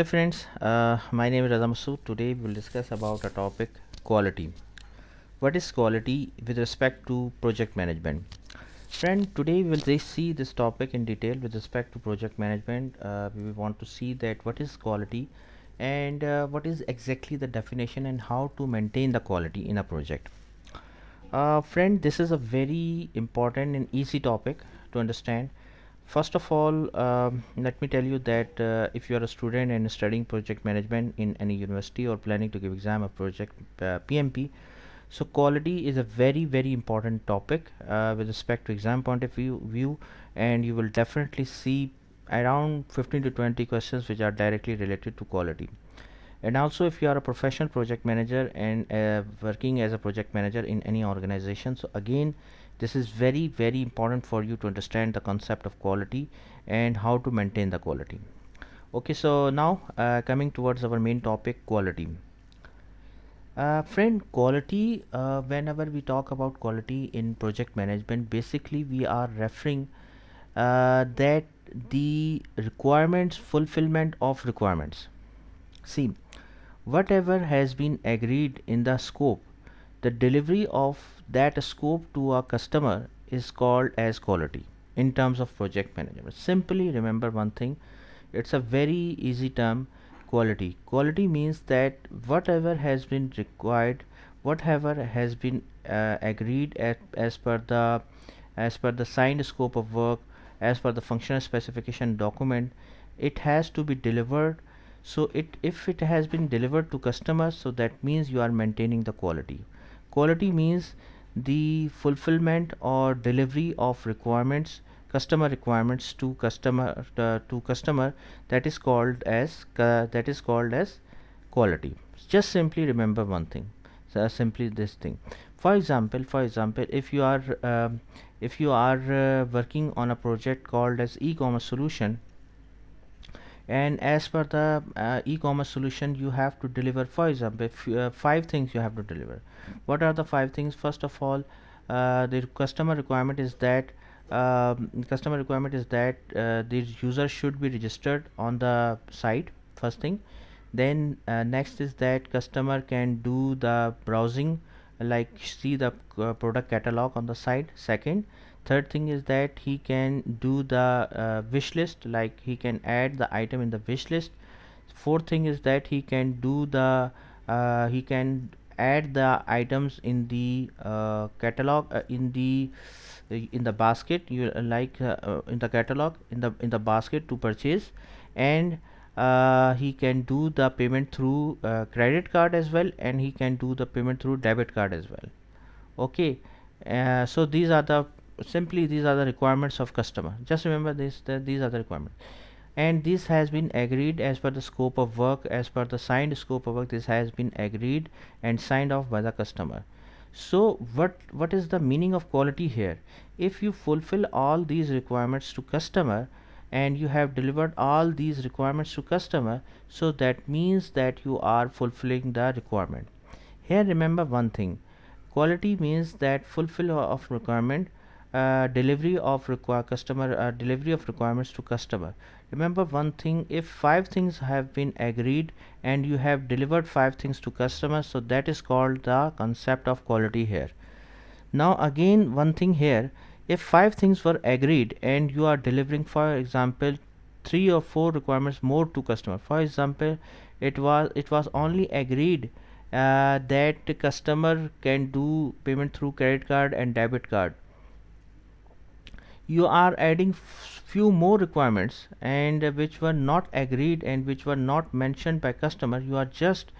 Hi friends, my name is Raza Masood. Today we will discuss about a topic quality. What is quality with respect to project management? Friend, today we will see this topic in detail with respect to project management. We want to see that what is quality and what is exactly the definition and how to maintain the quality in a project. Friend, this is a very important and easy topic to understand. First of all, let me tell you that if you are a student and studying project management in any university or planning to give exam of project PMP, so quality is a very important topic with respect to exam point of view, and you will definitely see around 15 to 20 questions which are directly related to quality. And also, if you are a professional project manager and working as a project manager in any organization, so again this is very important for you to understand the concept of quality and how to maintain the quality. Okay, so now coming towards our main topic, quality. Friend, quality, whenever we talk about quality in project management, basically we are referring that the requirements, fulfillment of requirements. See, whatever has been agreed in the scope, the delivery of that scope to a customer is called as quality in terms of project management. Simply remember one thing, it's a very easy term, quality. Quality means that whatever has been required, whatever has been agreed as per the signed scope of work, as per the functional specification document, it has to be delivered. So it if it has been delivered to customers, so that means you are maintaining the quality. Quality means the fulfillment or delivery of requirements, customer requirements to customer, that is called as quality. Just simply remember one thing, so simply this thing. For example, if you are working on a project called as e-commerce solution, and as per the e-commerce solution, you have to deliver, for example, five things you have to deliver. What are the five things? First of all, the customer requirement is that the user should be registered on the site, first thing. Then next is that customer can do the browsing, like see the product catalog on the site. Second, third thing is that he can do the wish list, like he can add the item in the wish list. Fourth thing is that he can add the items in the catalog, in the basket, you in the catalog, in the basket to purchase. And he can do the payment through credit card as well, and he can do the payment through debit card as well. Okay, so these are the requirements of customer. Just remember this, that these are the requirements, and this has been agreed as per the scope of work, as per the signed scope of work. This has been agreed and signed off by the customer. So what is the meaning of quality here? If you fulfill all these requirements to customer, and you have delivered all these requirements to customer, so that means that you are fulfilling the requirement. Here remember one thing, quality means that fulfill of requirement, delivery of requirements to customer. Remember one thing, if five things have been agreed and you have delivered five things to customers, so that is called the concept of quality here. Now again one thing here, if five things were agreed and you are delivering, for example, three or four requirements more to customer. For example, it was only agreed that the customer can do payment through credit card and debit card. You are adding few more requirements, and which were not agreed and which were not mentioned by customer. You are just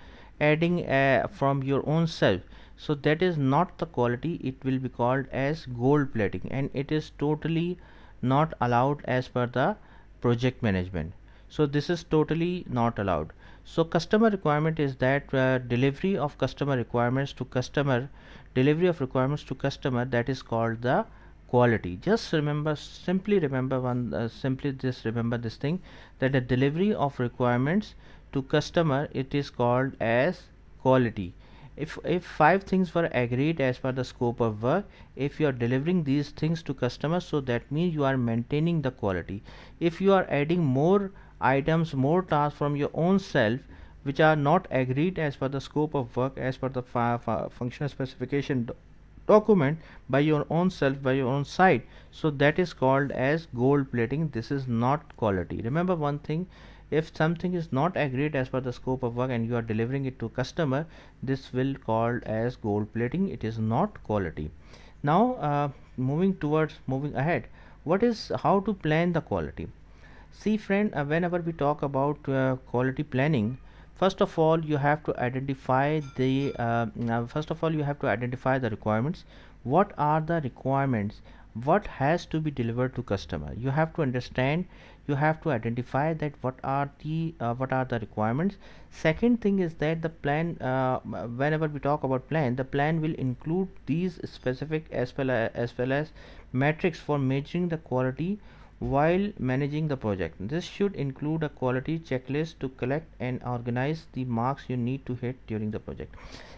adding from your own self. So that is not the quality. It will be called as gold plating, and it is totally not allowed as per the project management. So this is totally not allowed. So customer requirement is that delivery of requirements to customer, that is called the quality. Just remember, simply just remember this thing, that the delivery of requirements to customer, it is called as quality. If five things were agreed as per the scope of work, if you are delivering these things to customers, so that means you are maintaining the quality. If you are adding more items, more tasks from your own self which are not agreed as per the scope of work, as per the functional specification document by your own self, by your own side. So that is called as gold plating. This is not quality. Remember one thing, if something is not agreed as per the scope of work and you are delivering it to customer, this will called as gold plating. It is not quality. Now moving ahead, what is how to plan the quality? See friend, whenever we talk about quality planning, first of all you have to identify the requirements. What are the requirements? What has to be delivered to customer? You have to understand, you have to identify that what are the requirements. Second thing is that the plan, whenever we talk about plan, the plan will include these specific as well as metrics for measuring the quality while managing the project. This should include a quality checklist to collect and organize the marks you need to hit during the project.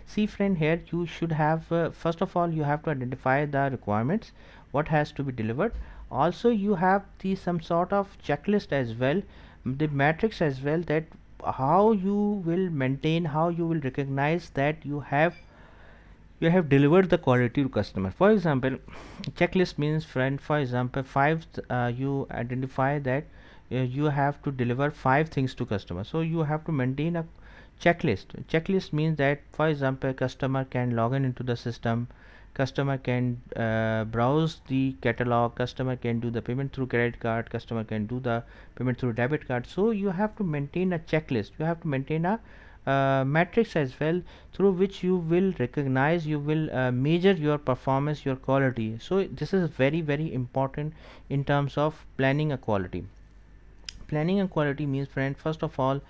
See friend, here you should have first of all you have to identify the requirements, what has to be delivered. Also you have the some sort of checklist as well, the matrix as well, that how you will maintain, how you will recognize that you have delivered the quality to customer. For example, checklist means friend, for example, five you identify that you have to deliver five things to customer, so you have to maintain a checklist means that, for example, customer can log in into the system, customer can browse the catalog, customer can do the payment through credit card, customer can do the payment through debit card. So you have to maintain a checklist, you have to maintain a matrix as well, through which you will recognize, you will measure your performance, your quality. So this is very very important in terms of planning a quality. Planning and quality means friend, first of all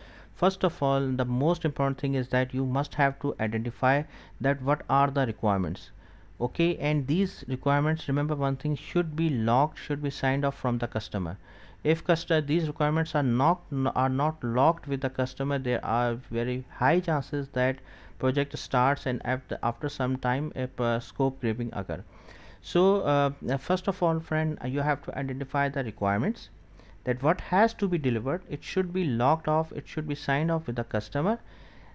the most important thing is that you must have to identify that what are the requirements. Okay, and these requirements, remember one thing, should be locked, should be signed off from the customer. If these requirements are not locked with the customer, there are very high chances that project starts and after some time a scope creeping occur. So first of all friend, you have to identify the requirements, that what has to be delivered, it should be locked off, it should be signed off with the customer.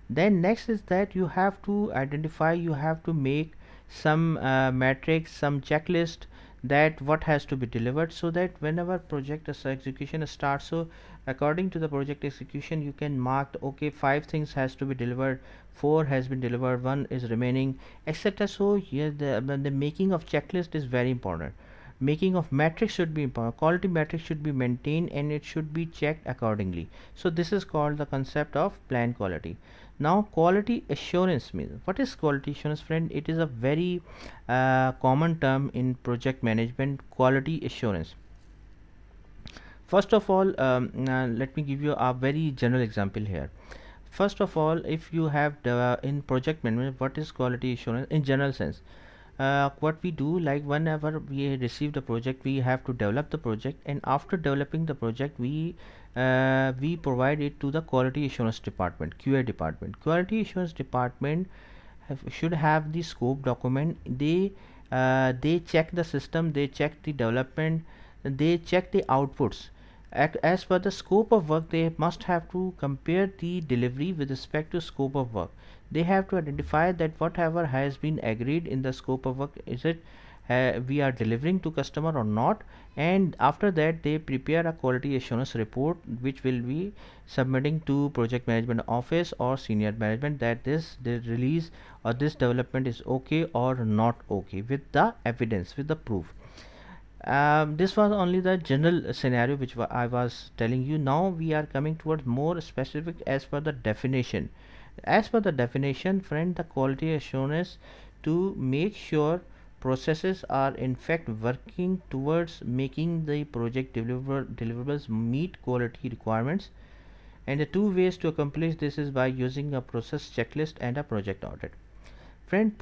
Then next is that you have to identify, you have to make some metrics, some checklist, that what has to be delivered, so that whenever project execution starts, so according to the project execution you can mark, okay, five things has to be delivered, four has been delivered, one is remaining, etc. So here the making of checklist is very important. Making of metrics should be important, quality metrics should be maintained and it should be checked accordingly. So this is called the concept of plan quality. Now quality assurance means, what is quality assurance friend? It is a very common term in project management. Quality assurance, first of all, let me give you a very general example here. First of all, if you have in project management, what is quality assurance in general sense? What we do, like whenever we receive the project, we have to develop the project, and after developing the project, we provide it to the quality assurance department, QA department. Quality assurance department should have the scope document. They check the system, they check the development, they check the outputs. As per the scope of work, they must have to compare the delivery with respect to scope of work. They have to identify that whatever has been agreed in the scope of work, is it we are delivering to customer or not. And after that they prepare a quality assurance report, which will be submitting to project management office or senior management, that the release or this development is okay or not okay, with the evidence, with the proof. This was only the general scenario which I was telling you. Now we are coming towards more specific as per the definition. As per the definition, friend, the quality assurance to make sure processes are in fact working towards making the project deliverables meet quality requirements. And the two ways to accomplish this is by using a process checklist and a project audit. Friend,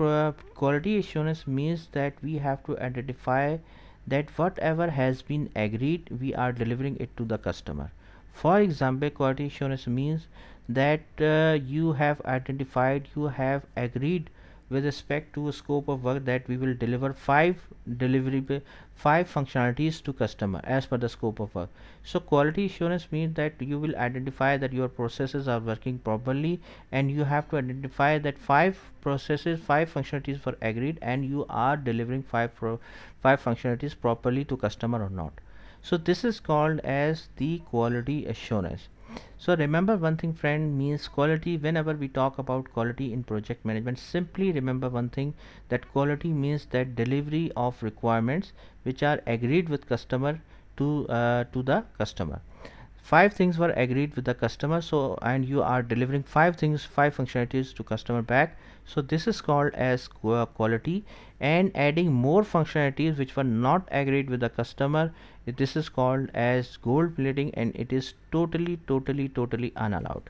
quality assurance means that we have to identify that whatever has been agreed, we are delivering it to the customer. For example, quality assurance means that you have identified, you have agreed with respect to a scope of work that we will deliver five functionalities to customer as per the scope of work. So quality assurance means that you will identify that your processes are working properly, and you have to identify that five functionalities were agreed, and you are delivering five functionalities properly to customer or not. So this is called as the quality assurance. So remember one thing, friend, means quality. Whenever we talk about quality in project management, simply remember one thing, that quality means that delivery of requirements which are agreed with customer to the customer. Five things were agreed with the customer, so and you are delivering five functionalities to customer back. So this is called as quality. And adding more functionalities which were not agreed with the customer, this is called as gold plating, and it is totally unallowed.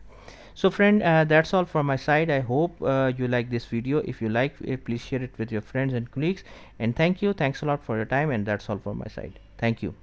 So friend, that's all from my side. I hope you like this video. If you like, please share it with your friends and colleagues. And thanks a lot for your time, and that's all from my side. Thank you.